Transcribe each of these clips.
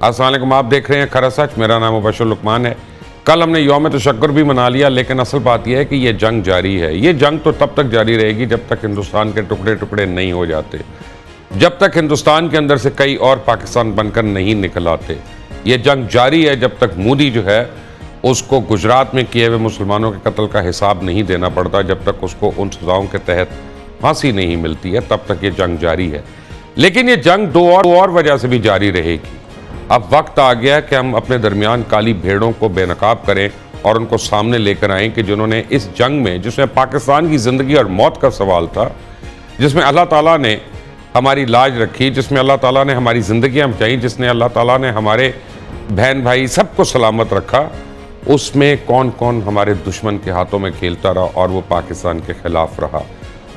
अस्सलाम वालेकुम, आप देख रहे हैं खरा सच। मेरा नाम मुबशर लुकमान है। कल हमने यौम तशक्कुर भी मना लिया, लेकिन असल बात यह है कि ये जंग जारी है। ये जंग तो तब तक जारी रहेगी जब तक हिंदुस्तान के टुकड़े टुकड़े नहीं हो जाते, जब तक हिंदुस्तान के अंदर से कई और पाकिस्तान बनकर नहीं निकल आते। ये जंग जारी है जब तक मोदी जो है उसको गुजरात में किए हुए मुसलमानों के कत्ल का हिसाब नहीं देना पड़ता, जब तक उसको उन सजाओं के तहत फांसी नहीं मिलती है, तब तक ये जंग जारी है। लेकिन ये जंग दो और वजह से भी जारी रहेगी। अब वक्त आ गया कि हम अपने दरमियान काली भेड़ों को बेनकाब करें और उनको सामने लेकर आएं कि जिन्होंने इस जंग में, जिसमें पाकिस्तान की ज़िंदगी और मौत का सवाल था, जिसमें अल्लाह ताला ने हमारी लाज रखी, जिसमें अल्लाह ताला ने हमारी ज़िंदगियाँ बचाई, जिसने अल्लाह ताला ने हमारे बहन भाई सबको सलामत रखा, उसमें कौन कौन हमारे दुश्मन के हाथों में खेलता रहा और वो पाकिस्तान के ख़िलाफ़ रहा।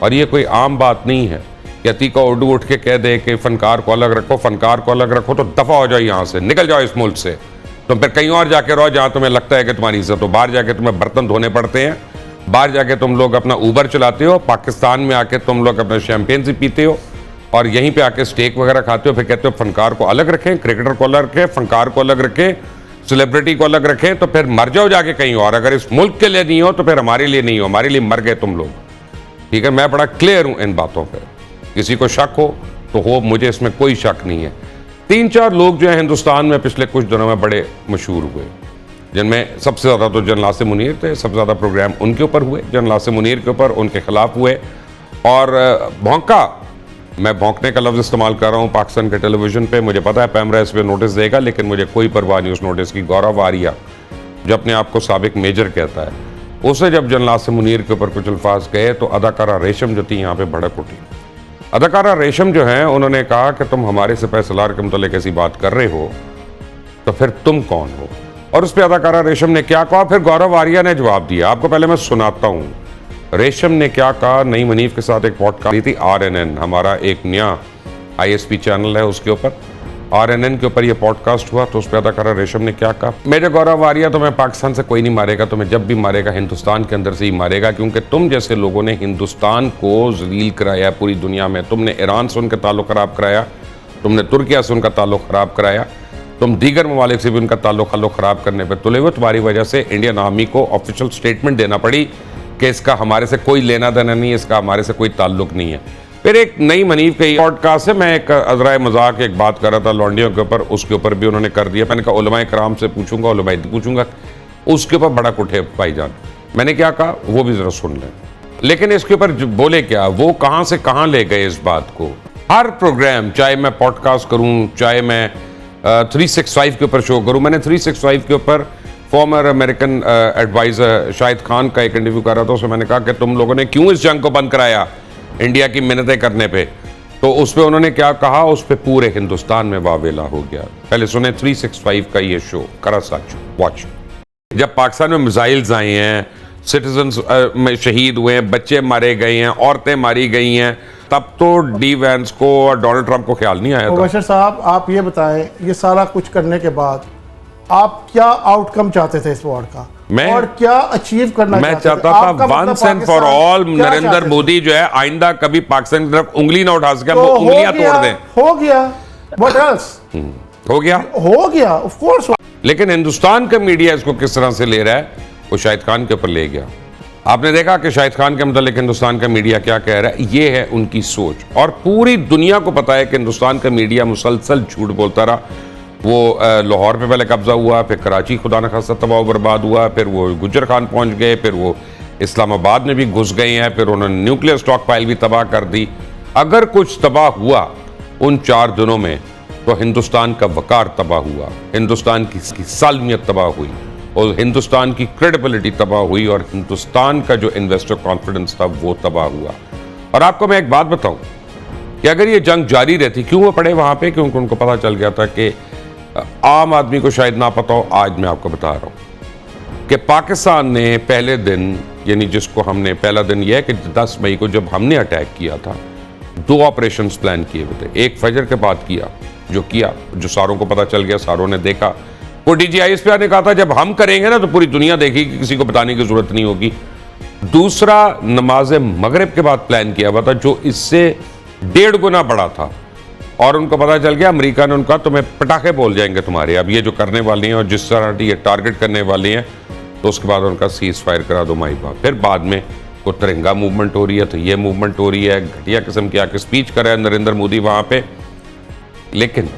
और ये कोई आम बात नहीं है कि अतीका उर्दू उठ के कह दे कि फ़नकार को अलग रखो, फ़नकार को अलग रखो, तो दफ़ा हो जाओ यहाँ से, निकल जाओ इस मुल्क से। तुम फिर कहीं और जाके रहो जहाँ तुम्हें लगता है कि तुम्हारी इज्जत हो। बाहर जाके तुम्हें बर्तन धोने पड़ते हैं, बाहर जाके तुम लोग अपना ऊबर चलाते हो, पाकिस्तान में आके तुम लोग अपना शैम्पेन से पीते हो और यहीं पे आके स्टेक वगैरह खाते हो। फिर कहते हो फनकार को अलग रखें, क्रिकेटर को अलग रखें, फनकार को अलग रखें, सेलिब्रिटी को अलग रखें। तो फिर मर जाओ जाके कहीं और। अगर इस मुल्क के लिए नहीं हो तो फिर हमारे लिए नहीं हो, हमारे लिए मर गए तुम लोग। ठीक है, मैं बड़ा क्लियर हूं इन बातों पर। किसी को शक हो तो हो, मुझे इसमें कोई शक नहीं है। 3-4 लोग जो है हिंदुस्तान में पिछले कुछ दिनों में बड़े मशहूर हुए, जिनमें सबसे ज़्यादा तो जनरल आसिम मुनीर थे। सबसे ज़्यादा प्रोग्राम उनके ऊपर हुए, जनरल आसिम मुनीर के ऊपर, उनके खिलाफ हुए। और भौंका, मैं भौंकने का लफ्ज़ इस्तेमाल कर रहा हूँ पाकिस्तान के टेलीविज़न पे। मुझे पता है पैमरा इस पर नोटिस देगा, लेकिन मुझे कोई परवाह नहीं उस नोटिस की। गौरव आर्या जो अपने आप को साबिक मेजर कहता है, उसे जब जनरल आसिम मुनीर के ऊपर कुछ अल्फाज गए तो अदाकारा रेशम जो थी यहाँ पे भड़क उठी। अदाकारा रेशम जो है, उन्होंने कहा कि तुम हमारे सिपह सलार के मुतालिक ऐसी बात कर रहे हो तो फिर तुम कौन हो। और उस पर अदाकारा रेशम ने क्या कहा, फिर गौरव आर्या ने जवाब दिया। आपको पहले मैं सुनाता हूँ रेशम ने क्या कहा। नई मनीफ के साथ एक पॉडकास्ट थी, RNN, हमारा एक नया ISP चैनल है, उसके ऊपर RNN के ऊपर ये पॉडकास्ट हुआ। तो उस पर अदाकारा रेशम ने क्या कहा, मेरे गौरव आर्या, तुम्हें पाकिस्तान से कोई नहीं मारेगा, तुम्हें जब भी मारेगा हिंदुस्तान के अंदर से ही मारेगा, क्योंकि तुम जैसे लोगों ने हिंदुस्तान को जलील कराया पूरी दुनिया में। तुमने ईरान से उनका ताल्लुक़ ख़राब कराया, तुमने तुर्किया से उनका ताल्लुक़ ख़राब कराया, तुम दीगर ममालिक से भी उनका ताल्लुक़ ख़राब करने पर तुले हुए। तुम्हारी वजह से इंडियन आर्मी को ऑफिशियल स्टेटमेंट देना पड़ी कि इसका हमारे से कोई लेना देना नहीं है, इसका हमारे से कोई ताल्लुक़ नहीं है। फिर एक नई मनीफ के पॉडकास्ट से मैं एक अज़राए मजाक एक बात कर रहा था लौंडियों के ऊपर, उसके ऊपर भी उन्होंने कर दिया। मैंने कहा उलमाए कराम से पूछूंगा, उलमाए पूछूंगा, उसके ऊपर बड़ा उठे भाईजान। मैंने क्या कहा वो भी ज़रा सुन लें। लेकिन इसके ऊपर बोले क्या, वो कहाँ से कहाँ ले गए इस बात को। हर प्रोग्राम, चाहे मैं पॉडकास्ट करूँ, चाहे मैं 365 के ऊपर शो करूँ, मैंने 365 के ऊपर former American advisor Shahid Khan का एक इंटरव्यू कर रहा था। उसमें मैंने कहा कि तुम लोगों ने क्यों इस जंग को बंद कराया इंडिया की मिन्नतें करने पे। तो उस पर उन्होंने क्या कहा, उस पर पूरे हिंदुस्तान में वावेला हो गया। पहले सुने 365 का ये शो, करा सच, वॉच। जब पाकिस्तान में मिसाइल्स आए हैं, सिटीजन्स में शहीद हुए हैं, बच्चे मारे गए हैं, औरतें मारी गई हैं, तब तो डी वैंस को और डोनाल्ड ट्रंप को ख्याल नहीं आया था। मुबशर साहब, आप ये बताएं, ये सारा कुछ करने के बाद आप क्या आउटकम चाहते थे इस वॉर का, और क्या अचीव करना मैं चाहता था once and for all Narendra Modi जो है आइंदा कभी पाकिस्तान की तरफ उंगली ना उठा सके, वो उंगलियां तोड़ दें। हो गया, व्हाट एल्स हो गया ऑफ कोर्स। लेकिन हिंदुस्तान का मीडिया इसको किस तरह से ले रहा है, वो शाहिद खान के ऊपर ले गया। आपने देखा कि शाहिद खान के मुतालिक हिंदुस्तान का मीडिया क्या कह रहा है, ये है उनकी सोच। और पूरी दुनिया को पता है कि हिंदुस्तान का मीडिया मुसलसल झूठ बोलता रहा। वो लाहौर पे पहले कब्जा हुआ, फिर कराची खुदा न खासा तबाह बर्बाद हुआ, फिर वो गुजर खान पहुंच गए, फिर वो इस्लामाबाद में भी घुस गए हैं, फिर उन्होंने न्यूक्लियर स्टॉक पाइल भी तबाह कर दी। अगर कुछ तबाह हुआ उन 4 दिनों में तो हिंदुस्तान का वकार तबाह हुआ, हिंदुस्तान की सालमियत तबाह हुई, और हिंदुस्तान की क्रेडिबिलिटी तबाह हुई, और हिंदुस्तान का जो इन्वेस्टर कॉन्फिडेंस था वो तबाह हुआ। और आपको मैं एक बात बताऊं कि अगर ये जंग जारी रहती, क्यों वो पड़े वहां पे, क्योंकि उनको पता चल गया था कि आम आदमी को शायद ना पता हो, आज मैं आपको बता रहा हूं कि पाकिस्तान ने पहले दिन, यानी जिसको हमने पहला दिन यह है कि 10 मई को जब हमने अटैक किया था, 2 ऑपरेशंस प्लान किए हुए थे। एक फजर के बाद किया, जो सारों को पता चल गया, सारों ने देखा। वो DGISP ने कहा था जब हम करेंगे ना तो पूरी दुनिया देखेगी, किसी को बताने की जरूरत नहीं होगी। दूसरा नमाज मगरिब के बाद प्लान किया हुआ था, जो इससे 1.5 गुना बड़ा था। और उनको पता चल गया, अमेरिका ने उनका तुम्हें पटाखे बोल जाएंगे तुम्हारे, अब ये जो करने वाली हैं और जिस तरह ये टारगेट करने वाली हैं, तो उसके बाद उनका सीज फायर करा दो माई बाप। फिर बाद में को तिरंगा मूवमेंट हो रही है, तो ये मूवमेंट हो रही है, घटिया किस्म की आके स्पीच कर रहे हैं नरेंद्र मोदी वहां पे। लेकिन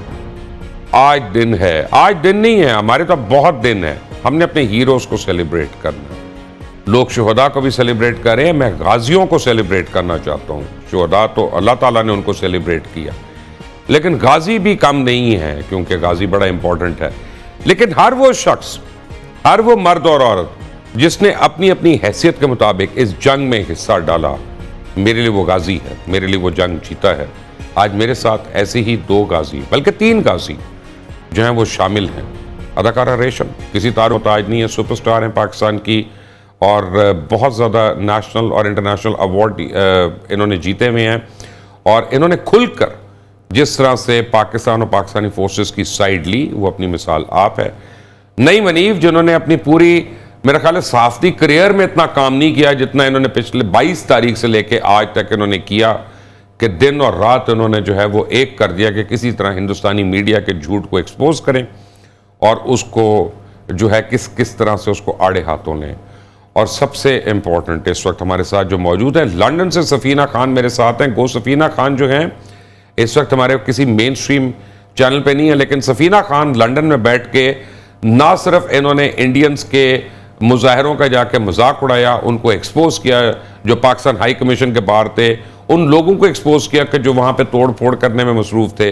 आज दिन है, आज दिन नहीं है, हमारे तो बहुत दिन है, हमने अपने हीरोज को सेलिब्रेट करना है। लोग शुहदा को भी सेलिब्रेट कर रहे हैं, मैं गाजियों को सेलिब्रेट करना चाहता हूँ। शुहदा तो अल्लाह ताला ने उनको सेलिब्रेट किया, लेकिन गाजी भी कम नहीं है, क्योंकि गाजी बड़ा इंपॉर्टेंट है। लेकिन हर वो शख्स, हर वो मर्द और औरत जिसने अपनी अपनी हैसियत के मुताबिक इस जंग में हिस्सा डाला, मेरे लिए वो गाजी है, मेरे लिए वो जंग जीता है। आज मेरे साथ ऐसे ही 2 गाजी, बल्कि 3 गाजी जो हैं वो शामिल हैं। अदाकारा रेशम किसी तार मोहताज नहीं है, सुपरस्टार हैं पाकिस्तान की, और बहुत ज़्यादा नेशनल और इंटरनेशनल अवार्ड इन्होंने जीते हुए हैं। और इन्होंने खुलकर जिस तरह से पाकिस्तान और पाकिस्तानी फोर्सेस की साइड ली, वो अपनी मिसाल आप है। नईम हनीफ जिन्होंने अपनी पूरी, मेरा ख्याल है, सहाफ़ती करियर में इतना काम नहीं किया जितना इन्होंने पिछले 22 तारीख से लेके आज तक इन्होंने किया, कि दिन और रात इन्होंने जो है वो एक कर दिया कि किसी तरह हिंदुस्तानी मीडिया के झूठ को एक्सपोज करें और उसको जो है किस तरह से उसको आड़े हाथों लें। और सबसे इम्पोर्टेंट इस वक्त हमारे साथ जो मौजूद है, लंदन से सफीना खान मेरे साथ हैं। गो सफीना खान जो हैं इस वक्त हमारे किसी मेन स्ट्रीम चैनल पे नहीं है, लेकिन सफीना खान लंदन में बैठ के ना सिर्फ इन्होंने इंडियंस के मुजाहरों का जाके मजाक उड़ाया, उनको एक्सपोज किया, जो पाकिस्तान हाई कमीशन के बाहर थे उन लोगों को एक्सपोज किया कि जो वहाँ पे तोड़ फोड़ करने में मसरूफ़ थे,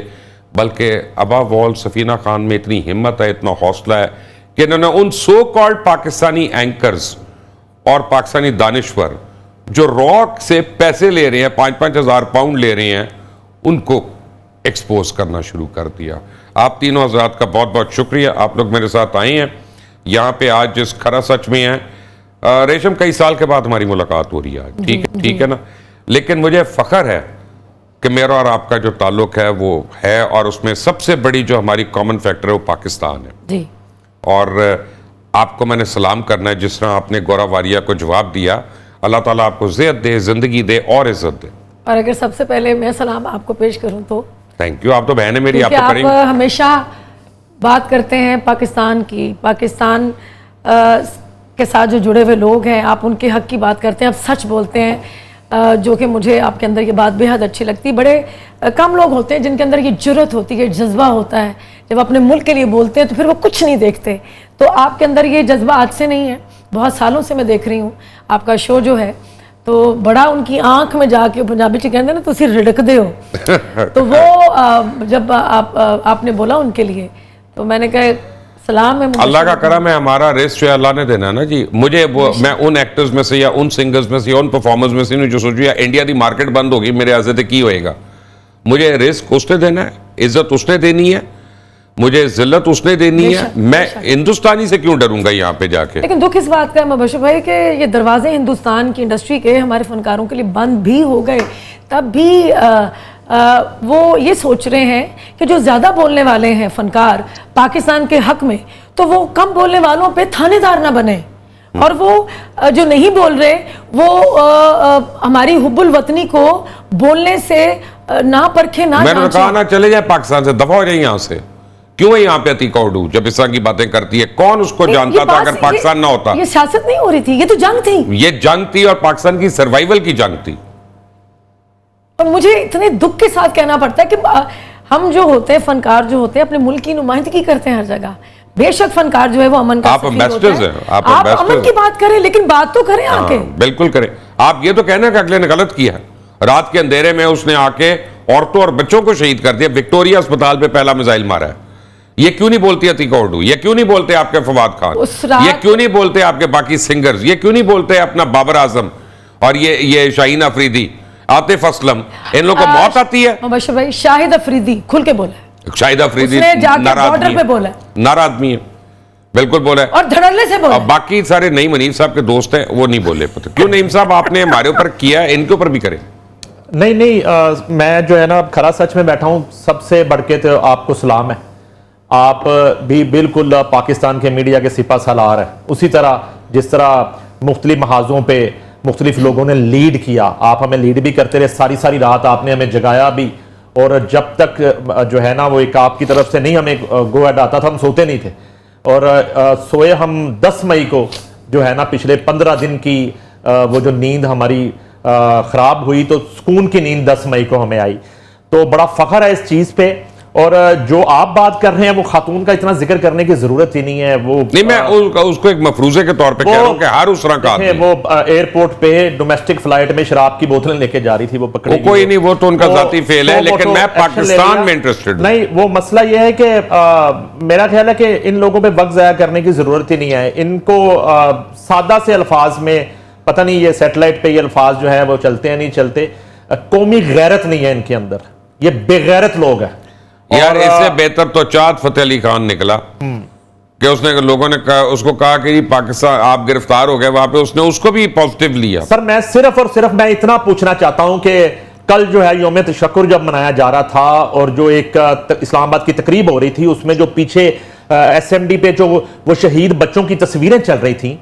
बल्कि अबव ऑल सफीना खान में इतनी हिम्मत है, इतना हौसला है कि इन्होंने उन सो कॉल्ड पाकिस्तानी एंकर्स और पाकिस्तानी दानिश्वर जो रॉक से पैसे ले रहे हैं, 5-5 हज़ार पाउंड ले रहे हैं, उनको एक्सपोज करना शुरू कर दिया। आप तीनों हज़रात का बहुत बहुत शुक्रिया, आप लोग मेरे साथ आए हैं यहाँ पे आज जिस खरा सच में है। रेशम, कई साल के बाद हमारी मुलाकात हो रही है आज, ठीक है ना, लेकिन मुझे फ़ख्र है कि मेरा और आपका जो ताल्लुक है वो है, और उसमें सबसे बड़ी जो हमारी कॉमन फैक्टर है वो पाकिस्तान है जी। और आपको मैंने सलाम करना है, जिस तरह आपने गौरव वारिया को जवाब दिया, अल्लाह ताला आपको ज़ियत दे, ज़िंदगी दे और इज़्ज़त दे। और अगर सबसे पहले मैं सलाम आपको पेश करूं तो थैंक यू, आप तो बहन है मेरी, आप तो करेंगे। आप हमेशा बात करते हैं पाकिस्तान की, पाकिस्तान के साथ जो जुड़े हुए लोग हैं, आप उनके हक की बात करते हैं, आप सच बोलते हैं, जो कि मुझे आपके अंदर ये बात बेहद अच्छी लगती है। बड़े कम लोग होते हैं जिनके अंदर ये जुर्रत होती है, जज्बा होता है, जब अपने मुल्क के लिए बोलते हैं तो फिर वो कुछ नहीं देखते। तो आपके अंदर ये जज्बा आज से नहीं है, बहुत सालों से मैं देख रही हूँ आपका शो जो है, तो बड़ा उनकी आंख में जाके, पंजाबी च कहते ना, तुसी रिड़क दे हो। तो वो जब आपने बोला उनके लिए, तो मैंने कहा सलाम है, अल्लाह का करम है, हमारा रिस्क जो अल्लाह ने देना है ना जी। मुझे वो, मैं उन एक्टर्स में से या उन सिंगर्स में से या उन परफॉर्मर्स में से नहीं जो सोचू या इंडिया की मार्केट बंद होगी मेरे आज़ाद की होएगा। मुझे रिस्क उसने देना है, इज्जत उसने देनी है, मुझे जिल्लत उसने देनी है। मैं हिंदुस्तानी से क्यों डरूंगा यहाँ पे जाके। लेकिन दुख इस बात का है मुबश्शिर भाई कि ये दरवाजे हिंदुस्तान की इंडस्ट्री के हमारे फनकारों के लिए बंद भी हो गए, तब भी वो ये सोच रहे हैं कि जो ज़्यादा बोलने वाले हैं फनकार पाकिस्तान के हक में, तो वो कम बोलने वालों पे थानेदार ना बने, और वो जो नहीं बोल रहे वो हमारी हुब्बुल वतनी को बोलने से ना परखे ना। मैंने कहा ना चले जाए पाकिस्तान से, दफा हो जाए यहाँ से। क्यों है यहाँ पे अतीका उर्दू जब इस तरह की बातें करती है? कौन उसको जानता था अगर पाकिस्तान ना होता? ये सियासत नहीं हो रही थी, ये तो जंग थी, ये जंग थी और पाकिस्तान की सर्वाइवल की जंग थी। और मुझे इतने दुख के साथ कहना पड़ता है कि हम जो होते हैं, फनकार जो होते हैं, अपने मुल्क की नुमाइंदगी करते हैं हर जगह। बेशक फनकार जो है वो अमन का, आप एम्बेसडर्स हैं, आप अमन की बात करें, लेकिन बात तो करें आके। बिल्कुल करें। आप ये तो कहना कि अगले ने गलत किया, रात के अंधेरे में उसने आके औरतों और बच्चों को शहीद कर दिया, विक्टोरिया अस्पताल पे पहला मिसाइल मारा है। ये क्यों नहीं बोलती अतीका उर्दू? ये क्यों नहीं बोलते आपके फवाद खान? ये क्यों नहीं बोलते आपके बाकी सिंगर्स? ये क्यों नहीं बोलते अपना बाबर आजम और ये शाहीन अफरीदी, आतिफ असलम? इन लोगों को मौत आती है। मुबश्शिर भाई, शाहिद अफरीदी खुल के बोला, शाहिद अफरीदी बॉर्डर पे बोला, नारा आदमी है, बिल्कुल बोला है, और धड़ल्ले से बोला। बाकी सारे नईम हनीफ साहब के दोस्त हैं, वो नहीं बोले। पता क्यों? नईम साहब आपने हमारे ऊपर किया, इनके ऊपर भी करें। नहीं, मैं जो है ना खरा सच में बैठा हूं, सबसे बढ़ के तो आपको सलाम है। आप भी बिल्कुल पाकिस्तान के मीडिया के सिपा सालार है, उसी तरह जिस तरह मुख्तलिफ महाजों पे मुख्तलिफ लोगों ने लीड किया, आप हमें लीड भी करते रहे, सारी सारी रात आपने हमें जगाया भी, और जब तक जो है ना वो एक आपकी तरफ से नहीं हमें गो अहेड आता था, हम सोते नहीं थे। और सोए हम 10 मई को जो है ना पिछले 15 दिन की वो जो नींद हमारी ख़राब हुई, तो सुकून की नींद 10 मई को हमें आई। तो बड़ा फ़ख्र है इस चीज़ पे। और जो आप बात कर रहे हैं वो खातून का इतना जिक्र करने की जरूरत ही नहीं है। वो नहीं, मैं उसको एक मफरूजे के तौर पे कह रहा हूं कि हर उस तरह का आदमी, वो एयरपोर्ट पे डोमेस्टिक फ्लाइट में शराब की बोतलें लेके जा रही थी, वो पकड़ी वो कोई नहीं, वो तो उनका जाती फेल है, लेकिन मैं पाकिस्तान में इंटरेस्टेड नहीं। वो मसला ये है कि मेरा ख्याल है कि इन लोगों पे वक्त ज़ाया करने की जरूरत ही नहीं है। इनको सादा से अल्फाज में, पता नहीं ये सैटेलाइट पे ये अल्फाज जो है वो चलते हैं नहीं चलते, कौमी गैरत नहीं है इनके अंदर, ये बेगैरत लोग हैं। यार इससे बेहतर तो चाँद फतेह अली खान निकला कि उसने, लोगों ने उसको कहा कि जी पाकिस्तान आप गिरफ्तार हो गए वहां पे, उसने उसको भी पॉजिटिव लिया। सर मैं सिर्फ और सिर्फ मैं इतना पूछना चाहता हूं कि कल जो है यौम तशक्कुर जब मनाया जा रहा था और जो एक इस्लामाबाद की तकरीब हो रही थी, उसमें जो पीछे SMD पे जो वो शहीद बच्चों की तस्वीरें चल रही थी,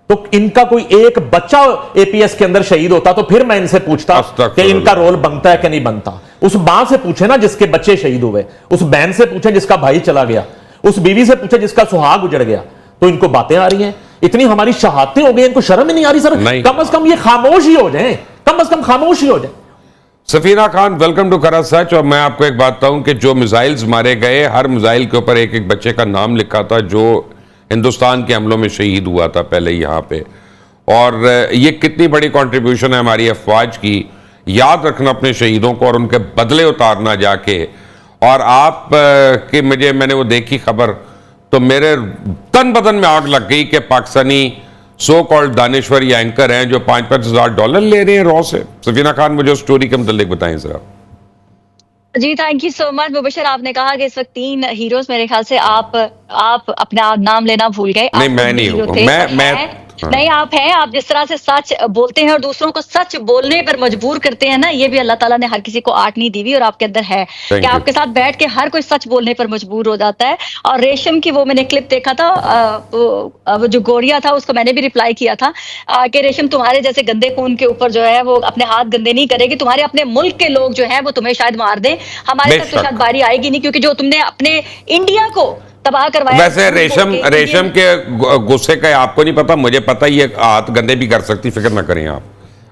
तो इनका कोई एक बच्चा APS के अंदर शहीद होता तो फिर मैं इनसे पूछता कि इनका रोल बनता है कि नहीं बनता। उस मां से पूछे ना जिसके बच्चे शहीद हुए, उस बहन से पूछे जिसका भाई चला गया, उस बीवी से पूछे जिसका सुहाग उजड़ गया, तो इनको बातें आ रही हैं। इतनी हमारी शहादतें हो गई, इनको शर्म ही नहीं आ रही सर। कम से कम ये खामोश ही हो जाए, कम से कम खामोश ही हो जाए। सफीना खान, वेलकम टू करा सच। और मैं आपको एक बात बताऊं कि जो मिसाइल्स मारे गए, हर मिसाइल के ऊपर एक एक बच्चे का नाम लिखा था जो हिंदुस्तान के हमलों में शहीद हुआ था पहले यहाँ पे। और ये कितनी बड़ी कंट्रीब्यूशन है हमारी अफवाज की। याद रखना अपने शहीदों को और उनके बदले उतारना जाके। और आप कि मैंने वो देखी खबर तो मेरे तन बदन में आग लग गई कि पाकिस्तानी सो कॉल्ड दानिश्वर या एंकर हैं जो $5-5 हज़ार ले रहे हैं रॉ से। सफीना खान, मुझे स्टोरी के मतलब बताएं जरा। जी thank you so much Mubashar. आपने कहा कि इस वक्त 3 हीरोज, मेरे ख्याल से आप अपना नाम लेना भूल गए। नहीं, मैं नहीं हूँ, नहीं आप हैं। आप जिस तरह से सच बोलते हैं और दूसरों को सच बोलने पर मजबूर करते हैं ना, ये भी अल्लाह ताला ने हर किसी को आर्ट नहीं दी हुई और आपके अंदर है कि आपके साथ बैठ के हर कोई सच बोलने पर मजबूर हो जाता है। और रेशम की वो मैंने क्लिप देखा था, वो जो गोरिया था उसको मैंने भी रिप्लाई किया था कि रेशम तुम्हारे जैसे गंदे खून के ऊपर जो है वो अपने हाथ गंदे नहीं करेगी, तुम्हारे अपने मुल्क के लोग जो है वो तुम्हें शायद मार दें, हमारे तक तो शायद बारी आएगी नहीं, क्योंकि जो तुमने अपने इंडिया को तबाह करवाया। वैसे रेशम के गुस्से का आपको नहीं पता, मुझे पता, ये हाथ गंदे भी कर सकती, फिक्र ना करें आप,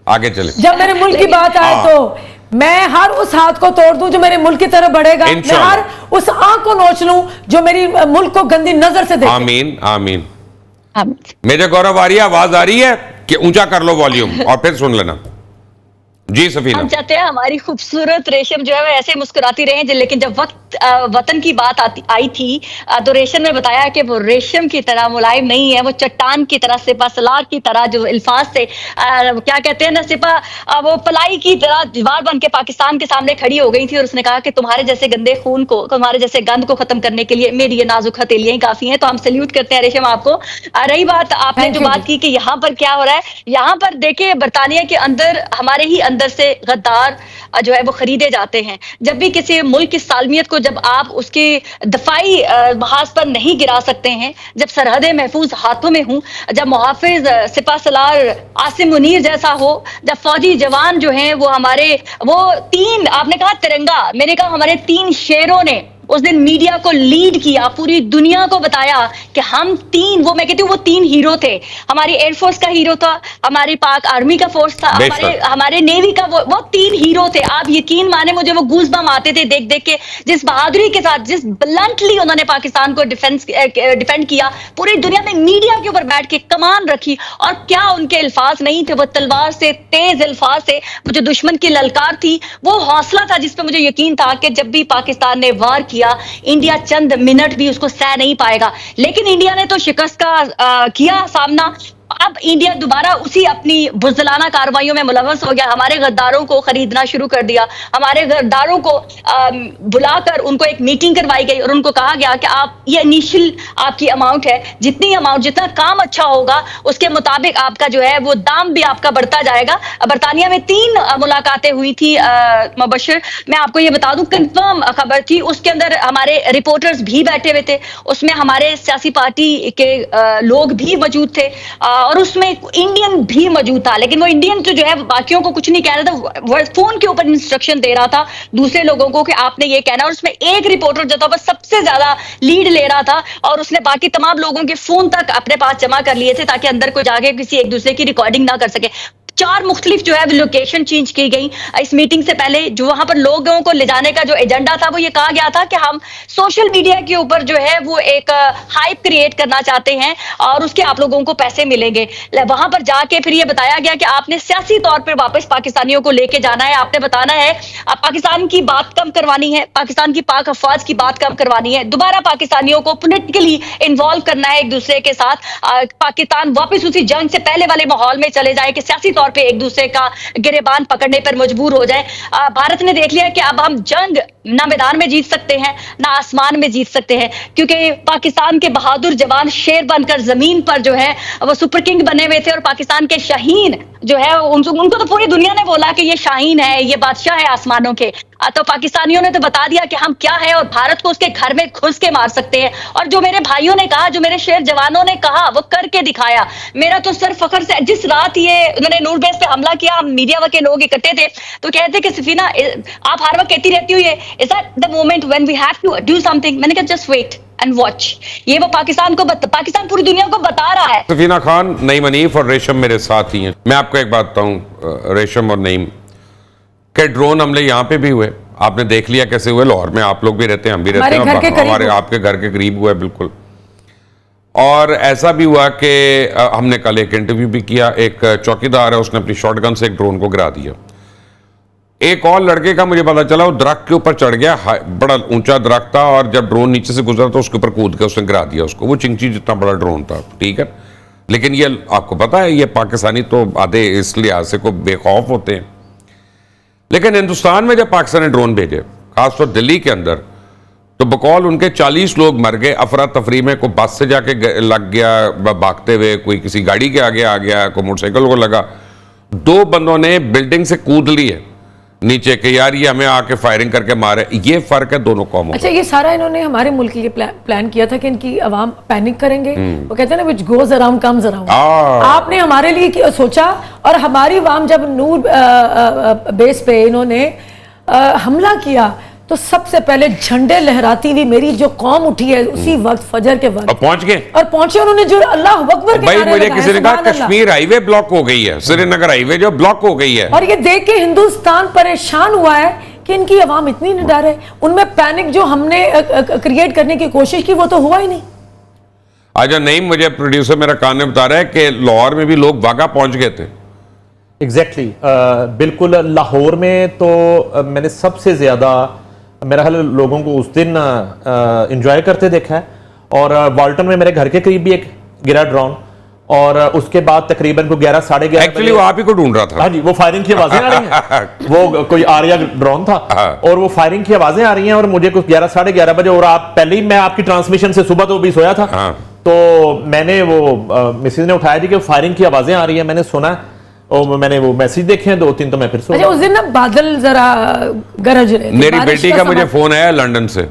आगे चले। जब मेरे मुल्क की बात आए तो मैं हर उस हाथ को तोड़ दूं जो मेरे मुल्क की तरफ बढ़ेगा, मैं हर उस आंख को नोच लूं जो मेरी मुल्क को गंदी नजर से देखे। आमीन आमीन। मेरे गौरव आ रही है, आवाज आ रही है कि ऊंचा कर लो वॉल्यूम और फिर सुन लेना। जी सफीना। हम चाहते हैं हमारी खूबसूरत रेशम जो है वो ऐसे मुस्कुराती रहे, लेकिन जब वतन की बात आई थी तो रेशम ने बताया कि वो रेशम की तरह मुलायम नहीं है, वो चट्टान की तरह, सिपा सलार की तरह जो अल्फाज थे, क्या कहते हैं ना, सिपा वो पलाई की तरह दीवार बन के पाकिस्तान के सामने खड़ी हो गई थी। और उसने कहा कि तुम्हारे जैसे गंदे खून को, तुम्हारे जैसे गंद को खत्म करने के लिए मेरी ये नाजुक हथेलियां ही काफी हैं। तो हम सल्यूट करते हैं रेशम आपको। रही बात आपने जो बात की कि यहाँ पर क्या हो रहा है, यहाँ पर देखिए बरतानिया के अंदर, हमारे ही अंदर से गद्दार जो है वो खरीदे जाते हैं। जब भी किसी मुल्क की सालमियत को जब आप उसके दफाई महाज पर नहीं गिरा सकते हैं, जब सरहदें महफूज हाथों में हों, जब मुहाफिज सिपा सलार आसिम मुनीर जैसा हो, जब फौजी जवान जो हैं वो हमारे, वो 3, आपने कहा तिरंगा, मैंने कहा हमारे 3 शेरों ने उस दिन मीडिया को लीड किया, पूरी दुनिया को बताया कि हम 3, वो मैं कहती हूँ वो 3 हीरो थे। हमारी एयरफोर्स का हीरो था, हमारी पाक आर्मी का फोर्स था, हमारे नेवी का वो 3 हीरो थे। आप यकीन माने मुझे वो गूज़बम्प आते थे देख देख के, जिस बहादुरी के साथ, जिस ब्लंटली उन्होंने पाकिस्तान को डिफेंड किया, पूरी दुनिया में मीडिया के ऊपर बैठ के कमान रखी। और क्या उनके अल्फाज नहीं थे, वो तलवार से, तेज अल्फाज से, वो जो दुश्मन की ललकार थी, वो हौसला था जिसपे मुझे यकीन था कि जब भी पाकिस्तान ने वार किया, इंडिया चंद मिनट भी उसको सह नहीं पाएगा। लेकिन इंडिया ने तो शिकस्त का किया सामना। अब इंडिया दोबारा उसी अपनी बुज़दिलाना कार्रवाइयों में मुलव्वस हो गया, हमारे गद्दारों को खरीदना शुरू कर दिया, हमारे गद्दारों को बुलाकर उनको एक मीटिंग करवाई गई और उनको कहा गया कि आप ये इनिशियल आपकी अमाउंट है, जितनी अमाउंट, जितना काम अच्छा होगा उसके मुताबिक आपका जो है वो दाम भी आपका बढ़ता जाएगा। बरतानिया में 3 मुलाकातें हुई थी मुबशर, मैं आपको ये बता दूं, कंफर्म खबर थी, उसके अंदर हमारे रिपोर्टर्स भी बैठे हुए थे, उसमें हमारे सियासी पार्टी के लोग भी मौजूद थे। और उसमें इंडियन भी मौजूद था, लेकिन वो इंडियन तो जो है बाकियों को कुछ नहीं कह रहा था, वो फोन के ऊपर इंस्ट्रक्शन दे रहा था दूसरे लोगों को कि आपने ये कहना, और उसमें एक रिपोर्टर जो था वो सबसे ज्यादा लीड ले रहा था और उसने बाकी तमाम लोगों के फोन तक अपने पास जमा कर लिए थे ताकि अंदर कोई जाके किसी एक दूसरे की रिकॉर्डिंग ना कर सके। 4 मुख्तलिफ जो है लोकेशन चेंज की गई इस मीटिंग से पहले। जो वहां पर लोगों को ले जाने का जो एजेंडा था वो ये कहा गया था कि हम सोशल मीडिया के ऊपर जो है वो एक हाइप क्रिएट करना चाहते हैं और उसके आप लोगों को पैसे मिलेंगे। वहां पर जाके फिर ये बताया गया कि आपने सियासी तौर पर वापस पाकिस्तानियों को लेके जाना है, आपने बताना है पाकिस्तान की बात कम करवानी है, पाकिस्तान की पाक अफवाज की बात कम करवानी है, दोबारा पाकिस्तानियों को पॉलिटिकली इन्वॉल्व करना है एक दूसरे के साथ, पाकिस्तान वापस उसी जंग से पहले वाले माहौल में चले जाए कि सियासी तौर पे एक दूसरे का गिरेबान पकड़ने पर मजबूर हो जाए। भारत ने देख लिया कि अब हम जंग ना मैदान में जीत सकते हैं ना आसमान में जीत सकते हैं, क्योंकि पाकिस्तान के बहादुर जवान शेर बनकर जमीन पर जो है वो सुपर किंग बने हुए थे और पाकिस्तान के शाहीन जो है उनको तो पूरी दुनिया ने बोला कि ये शाहीन है, ये बादशाह है आसमानों के। तो पाकिस्तानियों ने तो बता दिया कि हम क्या है और भारत को उसके घर में घुस के मार सकते हैं। और जो मेरे भाइयों ने कहा, जो मेरे शेर जवानों ने कहा, वो करके दिखाया। मेरा तो सर फखर से, जिस रात ये उन्होंने नूर बेस पे हमला किया, हम मीडिया के लोग इकट्ठे थे तो कहते कि सफीना आप हर वक्त कहती रहती हो ये is that the moment when we have to do something. मैंने कहा जस्ट वेट एंड वॉच। ये वो पाकिस्तान पाकिस्तान पूरी दुनिया को बता रहा है। सफीना खान, नईम हनीफ और रेशम मेरे साथ ही हैं। मैं आपको एक बात बताऊं रेशम और नईम, के ड्रोन हमले यहाँ पे भी हुए, आपने देख लिया कैसे हुए। लाहौर में आप लोग भी रहते हैं, हम भी रहते हैं, हमारे आपके घर के करीब हुआ है बिल्कुल। और ऐसा भी हुआ कि हमने कल एक इंटरव्यू भी किया, एक चौकीदार है उसने अपनी शॉटगन से एक ड्रोन को गिरा दिया। एक और लड़के का मुझे पता चला वो दरख्त के ऊपर चढ़ गया, बड़ा ऊंचा दरख्त था, और जब ड्रोन नीचे से गुजरा तो उसके ऊपर कूद के उसने गिरा दिया उसको। वो चिंची जितना बड़ा ड्रोन था, ठीक है। लेकिन ये आपको पता है ये पाकिस्तानी तो आधे इस लिहाज से को बेखौफ होते हैं। लेकिन हिंदुस्तान में जब पाकिस्तान ने ड्रोन भेजे, खासतौर दिल्ली के अंदर, तो बकौल उनके 40 लोग मर गए अफरा तफरी में। कोई बस से जाके लग गया भागते हुए, कोई किसी गाड़ी के आगे आ गया, कोई मोटरसाइकिल को लगा। 2 बंदों ने बिल्डिंग से कूद लिए नीचे के, यार ये हमें आके फायरिंग करके मारे। ये फर्क है दोनों कौमों। अच्छा, ये सारा इन्होंने हमारे मुल्क के लिए प्लान किया था कि इनकी आवाम पैनिक करेंगे। वो कहते हैं ना which goes around comes around. आपने हमारे लिए सोचा और हमारी आवाम जब नूर बेस पे इन्होंने हमला किया तो सबसे पहले झंडे लहराती हुई मेरी जो कौम उठी है उसी वक्त फजर के वक्त पहुंच गए और पहुंचे उन्होंने जो अल्लाह अकबर के भाई, नारे मुझे लगाए, किसी ने कहा सुभान अल्लाह। कश्मीर हाईवे ब्लॉक हो गई है, श्रीनगर हाईवे जो ब्लॉक हो गई है। और ये देख के हिंदुस्तान परेशान हुआ है कि इनकी आवाम इतनी निडर है। उनमें पैनिक जो हमने क्रिएट करने की कोशिश की वो तो हुआ ही नहीं। आज नहीं, मुझे प्रोड्यूसर मेरा कान ने बता रहा है कि लाहौर में भी लोग वाघा पहुंच गए थे। एग्जैक्टली बिल्कुल। लाहौर में तो मैंने सबसे ज्यादा मेरा ख्याल लोगों को उस दिन एंजॉय करते देखा है। और वाल्टन में मेरे घर के करीब भी एक गिरा ड्रोन, और उसके बाद तकरीबन को 11 साढ़े 11 एक्चुअली वो आप ही को ढूंढ रहा था। हाँ जी, वो फायरिंग की आवाजें आ रही हैं। वो कोई आर्या ड्रोन था और वो फायरिंग की आवाजें आ रही हैं और मुझे कुछ 11 साढ़े 11 बजे, और आप पहले ही मैं आपकी ट्रांसमिशन से सुबह तो भी सोया था, तो मैंने वो मिसेज ने उठाया जी कि फायरिंग की आवाजें आ रही है। मैंने सुना और मैंने वो मैसेज देखे हैं 2-3, तो मैं फिर सो। अच्छा, उस दिन ना बादल जरा गरज रहे थे। मेरी बेटी का मुझे फोन आया लंदन से,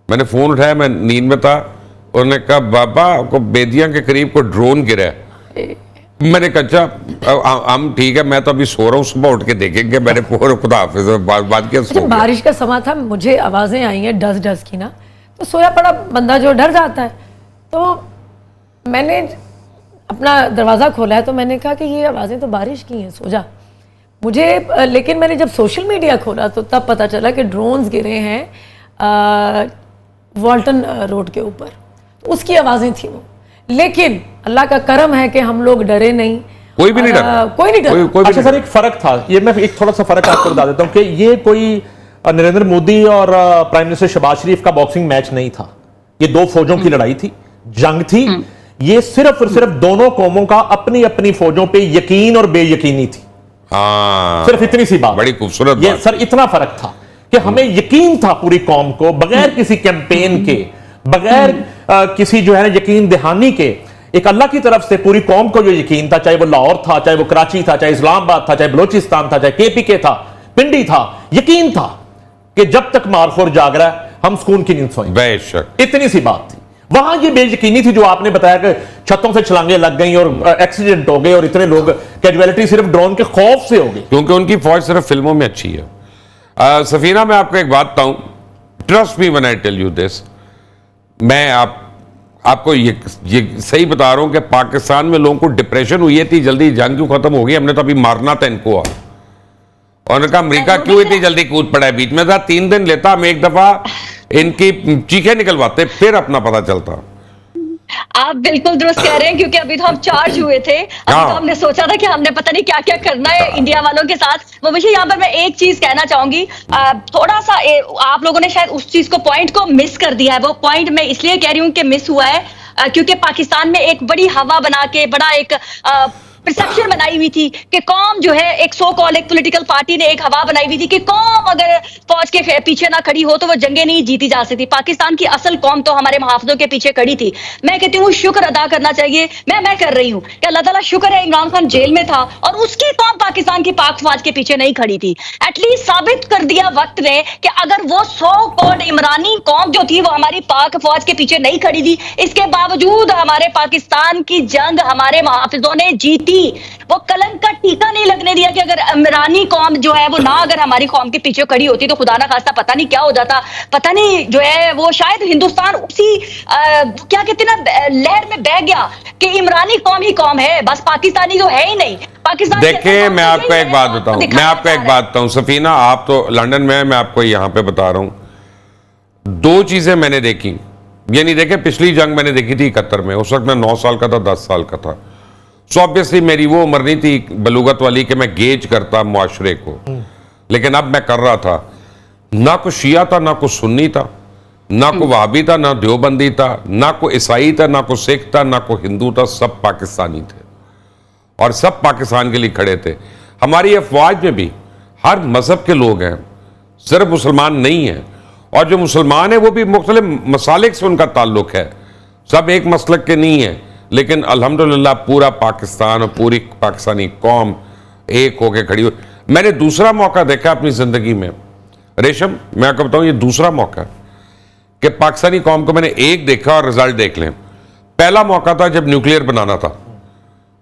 मैंने फोन उठाया, मैं नींद में था, उन्होंने कहा बाबा को बेदिया के करीब को ड्रोन गिरा है। मैंने कहा अच्छा हम ठीक है, मैं तो अभी सो रहा हूँ, सुबह उठ के देखेंगे। मैंने खुदा हाफिज बात किया। अच्छा, बारिश का समय था, मुझे आवाजें आई हैं डस की ना, तो सोया पड़ा बंदा जो डर जाता है, तो मैंने अपना दरवाज़ा खोला है तो मैंने कहा कि ये आवाज़ें तो बारिश की हैं, सो जा। मुझे लेकिन मैंने जब सोशल मीडिया खोला तो तब पता चला कि ड्रोन्स गिरे हैं वाल्टन रोड के ऊपर, तो उसकी आवाज़ें थी वो। लेकिन अल्लाह का करम है कि हम लोग डरे नहीं, कोई भी नहीं डरा, कोई नहीं डरा। अच्छा सर, एक फर्क था, ये मैं एक थोड़ा सा फर्क आपको बता देता हूँ कि ये कोई नरेंद्र मोदी और प्राइम मिनिस्टर शहबाज शरीफ का बॉक्सिंग मैच नहीं था। ये 2 फौजों की लड़ाई थी, जंग थी। ये सिर्फ और सिर्फ दोनों कौमों का अपनी अपनी फौजों पे यकीन और बेयकीनी थी। सिर्फ इतनी सी बात, बड़ी खूबसूरत ये सर इतना फर्क था कि हमें यकीन था पूरी कौम को, बगैर किसी कैंपेन के, बगैर किसी जो है ना यकीन दहानी के, एक अल्लाह की तरफ से पूरी कौम को जो यकीन था, चाहे वो लाहौर था, चाहे वो कराची था, चाहे इस्लामाबाद था, चाहे बलोचिस्तान था, चाहे KPK था, पिंडी था, यकीन था कि जब तक मारखोर जाग रहा है हम सुकून की नींद सोएंगे। बेशक, इतनी सी बात थी। वहां ये बेयकीनी थी जो आपने बताया कि छतों से छलांगे लग गई और एक्सीडेंट हो गए और इतने लोग, कैजुअलिटी सिर्फ ड्रोन के खौफ से हो गई। क्योंकि उनकी फौज सिर्फ फिल्मों में अच्छी है। सफीना, मैं आपको एक बात बताऊं, trust me when I tell you this, मैं आपको ये सही बता रहा हूं कि पाकिस्तान में लोगों को डिप्रेशन हुई थी, जल्दी जंग क्यों खत्म हो गई, हमने तो अभी मारना था इनको। और उन्होंने कहा अमेरिका क्यों इतनी जल्दी कूद पड़ा है बीच में था, 3 दिन लेता, हम एक दफा इनकी चीखें निकलवाते फिर अपना पता चलता। आप बिल्कुल दुरुस्त कह रहे हैं, क्योंकि अभी तो हम चार्ज हुए थे, अभी तो हमने सोचा था कि हमने पता नहीं क्या क्या करना है इंडिया वालों के साथ। वो मुझे यहाँ पर मैं एक चीज कहना चाहूंगी, थोड़ा सा आप लोगों ने शायद उस चीज को पॉइंट को मिस कर दिया है। वो पॉइंट मैं इसलिए कह रही हूँ कि मिस हुआ है क्योंकि पाकिस्तान में एक बड़ी हवा बना के बड़ा एक परसेप्शन बनाई हुई थी कि कौम जो है, एक सो कॉल एक पॉलिटिकल पार्टी ने एक हवा बनाई हुई थी कि कौम अगर फौज के पीछे ना खड़ी हो तो वो जंगें नहीं जीती जा सकती। पाकिस्तान की असल कौम तो हमारे मुहाफिजों के पीछे खड़ी थी। मैं कहती हूँ शुक्र अदा करना चाहिए, मैं कर रही हूँ कि अल्लाह ताला शुक्र है इमरान खान जेल में था और उसकी कौम पाकिस्तान की पाक फौज के पीछे नहीं खड़ी थी। एटलीस्ट साबित कर दिया वक्त ने कि अगर वो सो कॉल्ड इमरानी कौम जो थी वो हमारी पाक फौज के पीछे नहीं खड़ी थी, इसके बावजूद हमारे पाकिस्तान की जंग हमारे मुहाफिजों ने जीती। वो कलंक का टीका नहीं लगने दिया कि अगर इमरानी कौम जो है वो ना अगर हमारी कौम के पीछे खड़ी होती तो खुदा ना खास्ता पता नहीं क्या हो जाता, पता नहीं जो है वो शायद हिंदुस्तान उसी क्या कहते हैं ना लहर में बह गया कि इमरानी कौम ही कौम है, बस पाकिस्तानी तो है ही नहीं। पाकिस्तान देखिए, मैं आपको एक बात बताऊं, सफीना, आप तो लंदन में, मैं आपको यहां पे बता रहा हूं 2 चीजें मैंने देखी। यानी देखे, पिछली जंग मैंने देखी थी 71 में, उस वक्त मैं 9 साल का था, 10 साल का था। सो ऑब्वियसली मेरी वो उम्र नहीं थी बलूगत वाली कि मैं गेज करता मुआशरे को, लेकिन अब मैं कर रहा था। ना कोई शिया था, ना कोई सुन्नी था, ना कोई वहाबी था, ना देवबंदी था, ना कोई ईसाई था, ना कोई सिख था, ना कोई हिंदू था, सब पाकिस्तानी थे और सब पाकिस्तान के लिए खड़े थे। हमारी अफवाज में भी हर मजहब के लोग हैं, सिर्फ मुसलमान नहीं हैं। और जो मुसलमान है वो भी मुख्तलिफ मसालिक से उनका ताल्लुक है, सब एक मसलक के नहीं है। लेकिन अल्हम्दुलिल्लाह पूरा पाकिस्तान और पूरी पाकिस्तानी कौम एक होके खड़ी हुई। मैंने दूसरा मौका देखा अपनी ज़िंदगी में, रेशम, मैं आपको बताऊं, ये दूसरा मौका कि पाकिस्तानी कौम को मैंने एक देखा और रिजल्ट देख लें। पहला मौका था जब न्यूक्लियर बनाना था,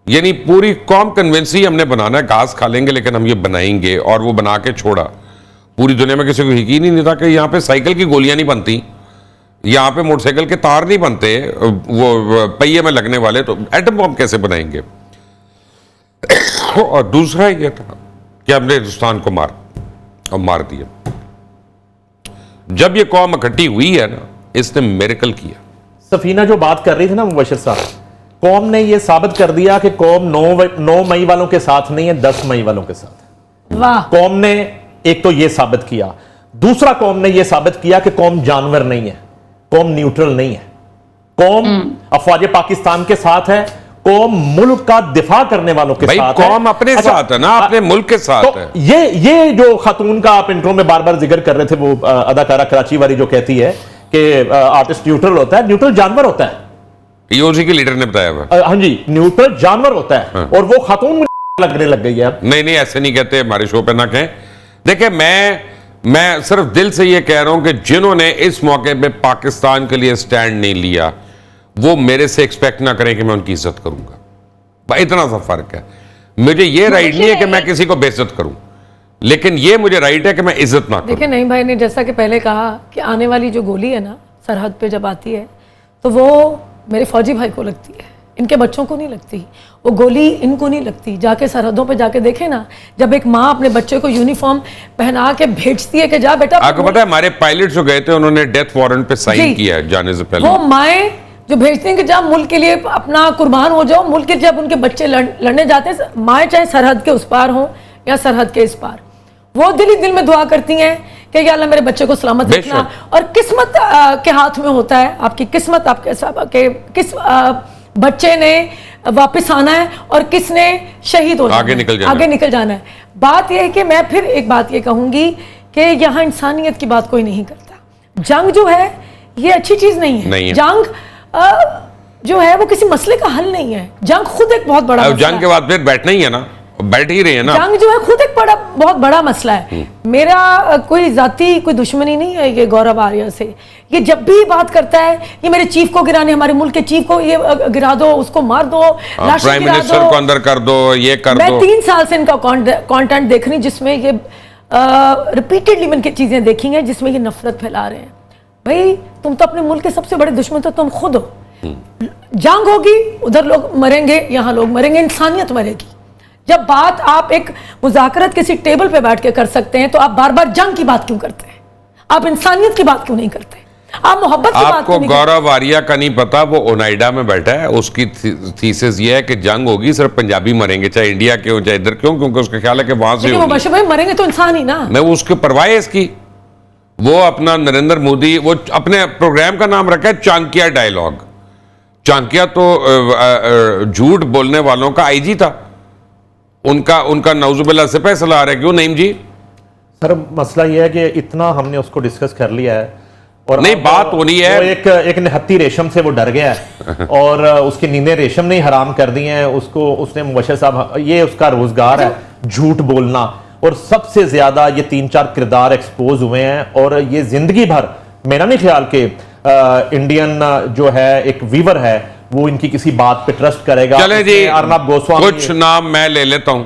यानी पूरी कौम कन्विंस ही हमने बनाना है, घास खा लेंगे लेकिन हम ये बनाएंगे, और वो बना के छोड़ा। पूरी दुनिया में किसी को यकीन ही नहीं था कि यहाँ पे साइकिल की गोलियां नहीं बनती, यहाँ पे मोटरसाइकिल के तार नहीं बनते, वो पहिए में लगने वाले, तो एटम बम कैसे बनाएंगे। और दूसरा ये था कि हमने हिंदुस्तान को मार दिया। जब ये कौम इकट्ठी हुई है ना, इसने मिरेकल किया। सफीना जो बात कर रही थी ना मुबशिर साहब, कौम ने ये साबित कर दिया कि कौम 9 मई वालों के साथ नहीं है, 10 मई वालों के साथ। वाह। कौम ने एक तो ये साबित किया, दूसरा कौम ने ये साबित किया कि कौम जानवर नहीं है, कौम न्यूट्रल नहीं है, कौम अफवाज पाकिस्तान के साथ है, कौम मुल्क का दिफा करने वालों के साथ है। कौम अपने साथ है ना, अपने मुल्क के साथ तो है। ये जो खातून का आप इंट्रो में बार बार जिक्र कर रहे थे, वो अदाकारा कराची वाली जो कहती है कि आर्टिस्ट न्यूट्रल होता है, न्यूट्रल जानवर होता है। ये उसी के लीडर ने बताया हुआ। हाँ जी, न्यूट्रल जानवर होता है। और वो खातून लगने लग गई है। नहीं, ऐसे नहीं कहते, हमारे शो पे ना कहें। देखिए, मैं सिर्फ दिल से ये कह रहा हूं कि जिन्होंने इस मौके पे पाकिस्तान के लिए स्टैंड नहीं लिया, वो मेरे से एक्सपेक्ट ना करें कि मैं उनकी इज्जत करूंगा। इतना सा फर्क है। मुझे ये राइट नहीं है कि मैं किसी को बेइज्जत करूं, लेकिन ये मुझे राइट है कि मैं इज्जत ना करूं। देखिए, नहीं भाई ने जैसा कि पहले कहा कि आने वाली जो गोली है ना सरहद पे जब आती है, तो वो मेरे फौजी भाई को लगती है, इनके बच्चों को नहीं लगती। वो गोली इनको नहीं लगती। जाके सरहदों पे जाके देखे ना, जब एक माँ अपने बच्चे को यूनिफॉर्म पहना के भेजती है कि जा बेटा। आपको पता है हमारे पायलट जो गए थे उन्होंने डेथ वारंट पे साइन किया है जाने से पहले। वो माएँ जो भेजती हैं कि जा मुल्क के लिए अपना कुर्बान हो जाओ, मुल्क के जब उनके बच्चे लड़ने जाते हैं, माएँ चाहे सरहद के उस पार हों या सरहद के इस पार, वो दिल ही दिल में दुआ करती हैं कि या अल्लाह मेरे बच्चे को सलामत रखना। और किस्मत के हाथ में होता है, आपकी किस्मत, आपके किस बच्चे ने वापस आना है और किसने शहीद हो आगे निकल जाना है। बात यह है कि मैं फिर एक बात ये कहूंगी कि यहाँ इंसानियत की बात कोई नहीं करता। जंग जो है ये अच्छी चीज नहीं है। जंग जो है वो किसी मसले का हल नहीं है। जंग खुद एक बहुत बड़ा जंग के बाद फिर बैठना ही है ना। बैठ ही रहे हैं ना। जंग जो है खुद एक बहुत बड़ा मसला है। मेरा कोई जाती कोई दुश्मनी नहीं है ये गौरव आर्या से। ये जब भी बात करता है ये मेरे चीफ को गिराने, हमारे मुल्क के चीफ को ये गिरा दो, उसको मार दो, प्राइम मिनिस्टर को अंदर कर दो, ये कर दो। मैं 3 साल से इनका कंटेंट देख रही हूं जिसमें ये रिपीटेडली मैंने चीजें देखी हैं जिसमें ये नफरत फैला रहे हैं। भाई तुम तो अपने मुल्क के सबसे बड़े दुश्मन तो तुम खुद हो। जंग होगी उधर लोग मरेंगे, यहाँ लोग मरेंगे, इंसानियत मरेगी। जब बात आप एक मुज़ाकरत किसी टेबल पे बैठ के कर सकते हैं तो आप बार बार जंग की बात क्यों करते हैं? आप इंसानियत की बात क्यों नहीं करते? आप मोहब्बत की बात आपको क्यों नहीं करते? गौरव आर्या का नहीं पता, वो ओनाइडा में बैठा है, उसकी थीसिस ये है कि जंग होगी सिर्फ पंजाबी मरेंगे, चाहे इंडिया के हो चाहे इधर क्यों, क्योंकि उसका ख्याल है कि वहां से मुबश्शिर भाई मरेंगे तो इंसान ही ना। मैं उसके परवाह है इसकी। वो अपना नरेंद्र मोदी, वो अपने प्रोग्राम का नाम रखा है चाणक्य डायलॉग। चाणक्य तो झूठ बोलने वालों का आईजी था, उनका नौजुबिल्लाह से फैसला आ रहा है। क्यों नईम जी? सर मसला यह है कि इतना हमने उसको डिस्कस कर लिया है और नहीं बात होनी है। वो एक निहत्ती रेशम से वो डर गया है और उसकी नींदें रेशम ने हराम कर दी हैं उसको। उसने मुबश्शिर साहब, ये उसका रोजगार है झूठ बोलना, और सबसे ज्यादा ये 3-4 किरदार एक्सपोज हुए हैं। और ये जिंदगी भर मेरा नहीं ख्याल कि इंडियन जो है एक वीवर है वो इनकी किसी बात पे ट्रस्ट करेगा। चले जी, अर्नब गोस्वामी, कुछ नाम मैं ले लेता हूं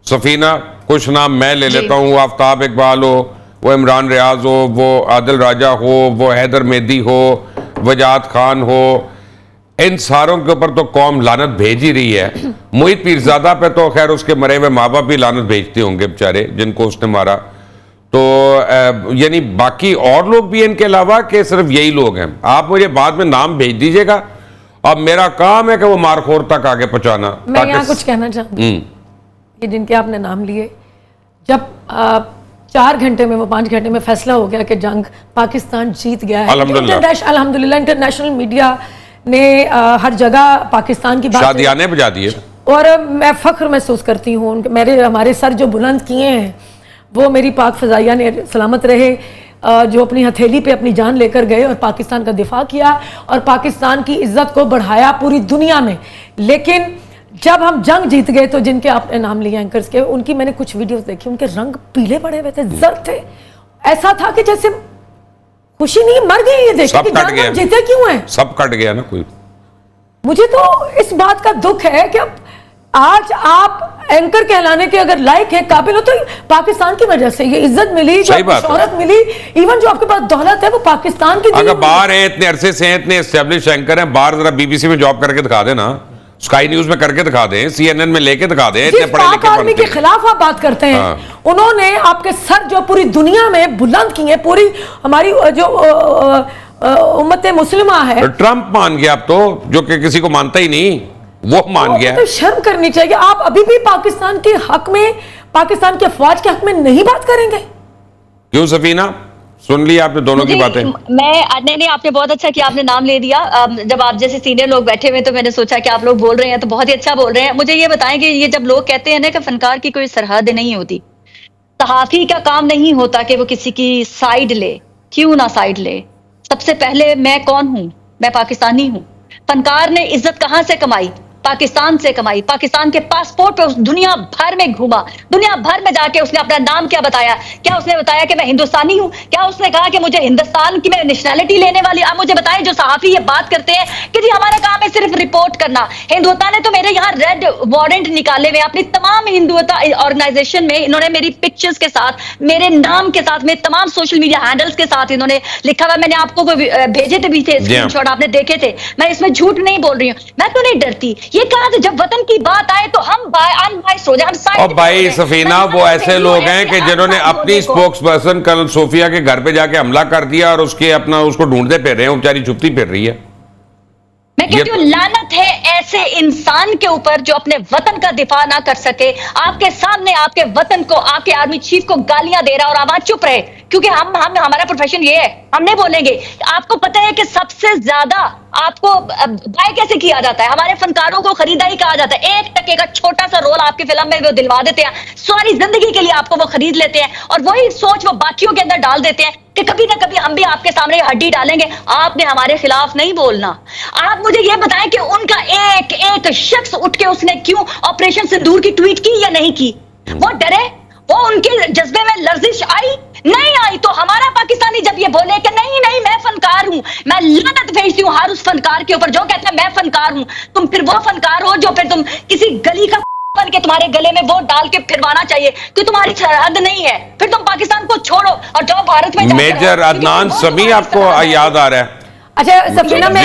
सफीना, कुछ नाम मैं ले लेता हूं। आफ्ताब इकबाल हो, वो इमरान रियाज हो, वो आदिल राजा हो, वो हैदर मेहदी हो, वजाद खान हो, इन सारों के ऊपर तो कौम लानत भेज ही रही है। मोहित पीरजादा पे तो खैर उसके मरे हुए माँ बाप भी लानत भेजते होंगे बेचारे जिनको उसने मारा। तो यानी बाकी और लोग भी इनके अलावा कि सिर्फ यही लोग हैं? आप मुझे बाद में नाम भेज दीजिएगा। अब मेरा काम है कि वो मारखोर तक आगे पहुंचाना। मैं यहाँ कुछ कहना चाहूँगी, ये जिनके आपने नाम लिए, जब 4 घंटे में, वो 5 घंटे में फैसला हो गया कि जंग पाकिस्तान जीत गया है। अल्हम्दुलिल्लाह इंटरनेशनल मीडिया ने हर जगह पाकिस्तान की बात शादियाने बजा दिए और मैं फख्र महसूस करती हूँ। हमारे सर जो बुलंद किए हैं वो मेरी पाक फ़ज़ाइया ने सलामत रहे, जो अपनी हथेली पे अपनी जान लेकर गए और पाकिस्तान का दिफा किया और पाकिस्तान की इज्जत को बढ़ाया पूरी दुनिया में। लेकिन जब हम जंग जीत गए तो जिनके आपने नाम लिए एंकर्स के, उनकी मैंने कुछ वीडियोस देखी, उनके रंग पीले पड़े हुए थे, जर्द थे। ऐसा था कि जैसे खुशी नहीं, मर गए। ये देखे कि जंग जीते क्यों है, सब कट गया ना कोई। मुझे तो इस बात का दुख है कि आज आप एंकर कहलाने के अगर लायक है, काबिल हो, तो पाकिस्तान की वजह से ये इज्जत मिली, जो शोहरत मिली, इवन जो आपके पास दौलत है वो पाकिस्तान की। अगर बाहर है, इतने अरसे से हैं, इतने एस्टेब्लिश एंकर हैं, बाहर जरा बीबीसी में जॉब करके दिखा देना, स्काई न्यूज में करके दिखा दें, सीएनएन में लेके दिखा दें। इतने पढ़े लिखे आदमी के खिलाफ आप बात करते हैं। हाँ। उन्होंने आपके सर जो पूरी दुनिया में बुलंद किए, पूरी हमारी जो उम्मत मुस्लिमा है। ट्रंप मान गया अब तो, जो कि किसी को मानता ही नहीं, वो मान गया। तो शर्म करनी चाहिए। आप अभी भी पाकिस्तान के हक में, पाकिस्तान के अफवाज के हक में नहीं बात करेंगे? क्यों सफीना, सुन लिया आपने दोनों की बातें? नहीं, आपने बहुत अच्छा किया, आपने नाम ले दिया। जब आप जैसे सीनियर लोग बैठे हुए तो मैंने सोचा कि आप लोग बोल रहे हैं तो बहुत ही अच्छा बोल रहे हैं। मुझे ये बताएं कि ये जब लोग कहते हैं ना कि फनकार की कोई सरहद नहीं होती, सहाफी का काम नहीं होता कि वो किसी की साइड ले, क्यों ना साइड ले। सबसे पहले मैं कौन हूं? मैं पाकिस्तानी हूं। फनकार ने इज्जत कहां से कमाई? पाकिस्तान से कमाई। पाकिस्तान के पासपोर्ट पे उस दुनिया भर में घूमा, दुनिया भर में जाके उसने अपना नाम क्या बताया? क्या उसने बताया कि मैं हिंदुस्तानी हूं? क्या उसने कहा कि मुझे हिंदुस्तान की मैं नेशनैलिटी लेने वाली? आप मुझे बताएं, जो सहाफी ये बात करते हैं कि जी हमारा काम है सिर्फ रिपोर्ट करना। हिंदुस्तान ने तो मेरे यहाँ रेड वारंट निकाले हुए, अपनी तमाम हिंदुत्व ऑर्गेनाइजेशन में इन्होंने मेरी पिक्चर्स के साथ, मेरे नाम के साथ, मेरे तमाम सोशल मीडिया हैंडल्स के साथ इन्होंने लिखा हुआ। मैंने आपको भेजे थे भी थे स्क्रीनशॉट, आपने देखे थे। मैं इसमें झूठ नहीं बोल रही हूँ, मैं तो नहीं डरती। ये कहा जब वतन की बात आए तो हम अनबाइस्ड हो जाए। और भाई सफीना, वो ऐसे लोग हैं कि जिन्होंने अपनी स्पोक्स पर्सन कल सोफिया के घर पे जाके हमला कर दिया और उसको ढूंढते फिर रहे हैं, बेचारी छुपती फिर रही है। मैं कहती हूँ लानत है ऐसे इंसान के ऊपर जो अपने वतन का दिफा ना कर सके। आपके सामने आपके वतन को, आपके आर्मी चीफ को गालियां दे रहा और आवाज चुप रहे। क्योंकि हम हमारा प्रोफेशन ये है, हम नहीं बोलेंगे। आपको पता है कि सबसे ज्यादा आपको बाय कैसे किया जाता है? हमारे फनकारों को खरीदारी कहा जाता है। 1 टके का छोटा सा रोल आपकी फिल्म में वो दिलवा देते हैं, सारी जिंदगी के लिए आपको वो खरीद लेते हैं, और वही सोच वो बाकियों के अंदर डाल देते हैं कि कभी ना कभी हम भी आपके सामने हड्डी डालेंगे, आपने हमारे खिलाफ नहीं बोलना। आप मुझे ये बताएं कि उनका एक एक शख्स उठ के उसने क्यों ऑपरेशन सिंदूर की ट्वीट की या नहीं की? वो डरे? वो उनके जज्बे में लर्जिश आई? नहीं आई। तो हमारा पाकिस्तानी जब ये बोले कि नहीं नहीं मैं फनकार हूं, मैं लानत भेजती हूं हर उस फनकार के ऊपर जो कहता है मैं फनकार हूं, तुम फिर वो फनकार हो जो फिर तुम किसी गली का बन के तुम्हारे गले में वो डाल के फिरवाना चाहिए कि तुम्हारी सरहद नहीं है, फिर तुम पाकिस्तान को छोड़ो और जाओ भारत में। मेजर अदनान समी आपको याद आ रहा है? अच्छा सफीना, मैं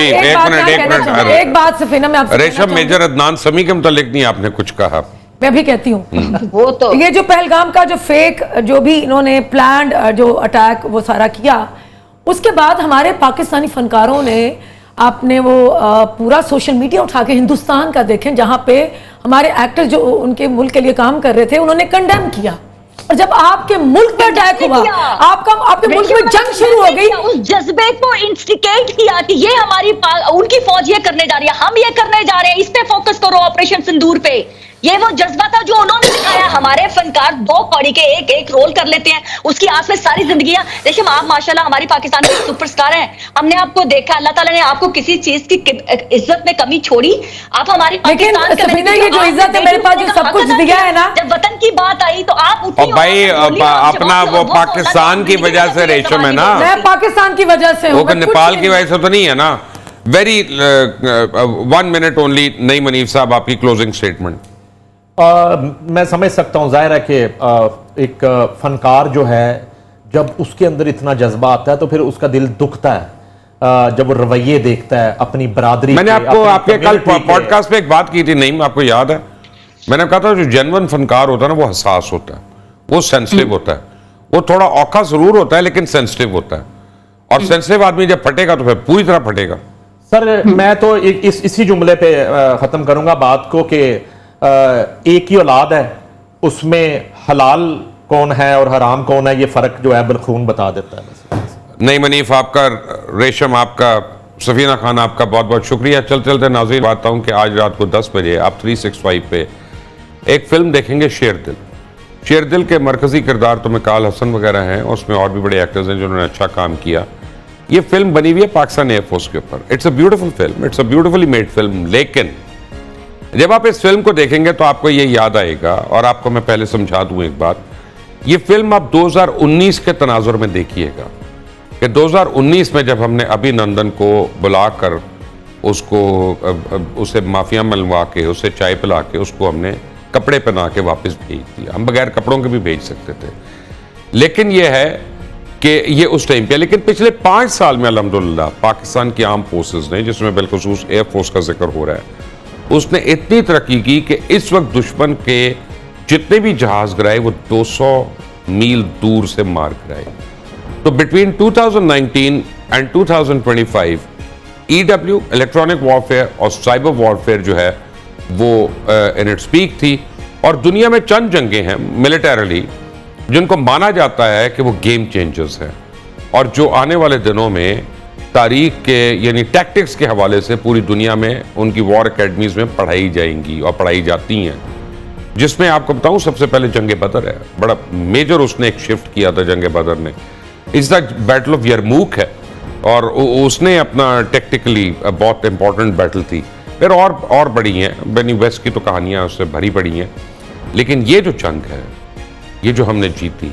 एक बात सफीना में आपसे रेशम, मेजर अदनान समी के मुतालिक नहीं आपने कुछ कहा? मैं भी कहती हूँ वो तो ये जो पहलगाम का जो फेक जो भी इन्होंने प्लान्ड जो अटैक वो सारा किया, उसके बाद हमारे पाकिस्तानी फनकारों ने आपने वो पूरा सोशल मीडिया उठा के हिंदुस्तान का देखें, जहाँ पे हमारे एक्टर्स जो उनके मुल्क के लिए काम कर रहे थे उन्होंने कंडेम किया। और जब आपके मुल्क पे अटैक हुआ, आपके मुल्क में जंग शुरू हो गई, उस जज्बे को इंस्टिगेट किया कि ये हमारी उनकी फौज ये करने जा रही है, हम ये करने जा रहे हैं, इस पे फोकस करो ऑपरेशन सिंदूर पे। ये वो जज्बा था जो उन्होंने दिखाया। हमारे फनकार 2 कौड़ी के एक रोल कर लेते हैं, उसकी आस में सारी जिंदगियां। देखिए आप माशाल्लाह हमारी पाकिस्तान के सुपरस्टार हैं, हमने आपको देखा, अल्लाह ताला ने आपको किसी चीज की इज्जत में कमी छोड़ी? आप हमारी पाकिस्तान के ये जो इज्जत है मेरे पास जो सब कुछ दिया है ना, जब वतन की बात आई तो आप उठी भाई अपना वो पाकिस्तान की वजह से रेशम है ना, मैं पाकिस्तान की वजह से हूं, नेपाल की वजह से तो नहीं है ना। Very 1 minute only. नहीं मनीफ साहब, आपकी क्लोजिंग स्टेटमेंट। मैं समझ सकता हूँ, जाहिर है कि एक फनकार जो है जब उसके अंदर इतना जज्बा आता है तो फिर उसका दिल दुखता है जब वो रवैये देखता है अपनी बरादरी। मैंने आपको आपके कल पॉडकास्ट पे एक बात की थी, नहीं आपको याद है? मैंने कहा था जो जेन्युइन फनकार होता है ना वो हसास होता है, वो सेंसिटिव होता है, वो थोड़ा औखा जरूर होता है लेकिन सेंसिटिव होता है, और सेंसिटिव आदमी जब फटेगा तो फिर पूरी तरह फटेगा। सर मैं तो इसी जुमले पे खत्म करूंगा बात को कि एक ही औलाद है, उसमें हलाल कौन है और हराम कौन है ये फर्क जो है बिल्खून बता देता है। नहीं मनीफ आपका, रेशम आपका, सफीना खान आपका बहुत बहुत शुक्रिया। चलते नाज़रीन बात हूँ कि आज रात को 10 बजे आप 365 पे एक फिल्म देखेंगे, शेर दिल। शेर दिल के मरकजी किरदार तो मिकाल हसन वगैरह हैं, उसमें और भी बड़े एक्टर्स हैं जिन्होंने अच्छा काम किया। ये फिल्म बनी हुई है पाकिस्तान एयरफोर्स के ऊपर। It's a beautiful film, it's a beautifully made film. लेकिन जब आप इस फिल्म को देखेंगे तो आपको ये याद आएगा, और आपको मैं पहले समझा दूं एक बात, ये फिल्म आप 2019 के तनाजुर में देखिएगा कि 2019 में जब हमने अभिनंदन को बुलाकर उसे माफिया मिलवा के, उसे चाय पिला के, उसको हमने कपड़े पहना के वापस भेज दिया। हम बगैर कपड़ों के भी भेज सकते थे, लेकिन यह है कि ये उस टाइम पे। लेकिन पिछले 5 साल में अल्हम्दुलिल्लाह पाकिस्तान की आर्म फोर्सेस ने, जिसमें बिलखुसूस एयरफोर्स का जिक्र हो रहा है, उसने इतनी तरक्की की कि इस वक्त दुश्मन के जितने भी जहाज गिराए वो 200 मील दूर से मार गिराए। तो between 2019 and 2025 EW electronic warfare और साइबर वॉरफेयर जो है वो इन इट्स पीक थी, और दुनिया में चंद जंगें हैं मिलिटरीली जिनको माना जाता है कि वो गेम चेंजर्स हैं, और जो आने वाले दिनों में तारीख के यानी टैक्टिक्स के हवाले से पूरी दुनिया में उनकी वॉर एकेडमीज में पढ़ाई जाएंगी और पढ़ाई जाती हैं। जिसमें आपको बताऊं सबसे पहले जंग बदर है, बड़ा मेजर उसने एक शिफ्ट किया था जंग बदर ने। इस द बैटल ऑफ यरमूक है, और उसने अपना टेक्टिकली बहुत इंपॉर्टेंट बैटल थी। फिर और बड़ी हैं, बेनी वेस्ट की तो कहानियाँ उससे भरी पड़ी हैं, लेकिन ये जो जंग है, ये जो हमने जीती,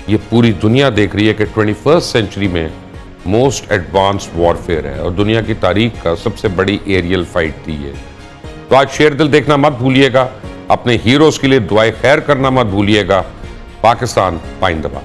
ये पूरी दुनिया देख रही है कि 21st सेंचुरी में मोस्ट एडवांस्ड वॉरफेयर है, और दुनिया की तारीख का सबसे बड़ी एरियल फाइट थी ये। तो आज शेर दिल देखना मत भूलिएगा, अपने हीरोज के लिए दुआएं खैर करना मत भूलिएगा। पाकिस्तान पाइंदाबाद।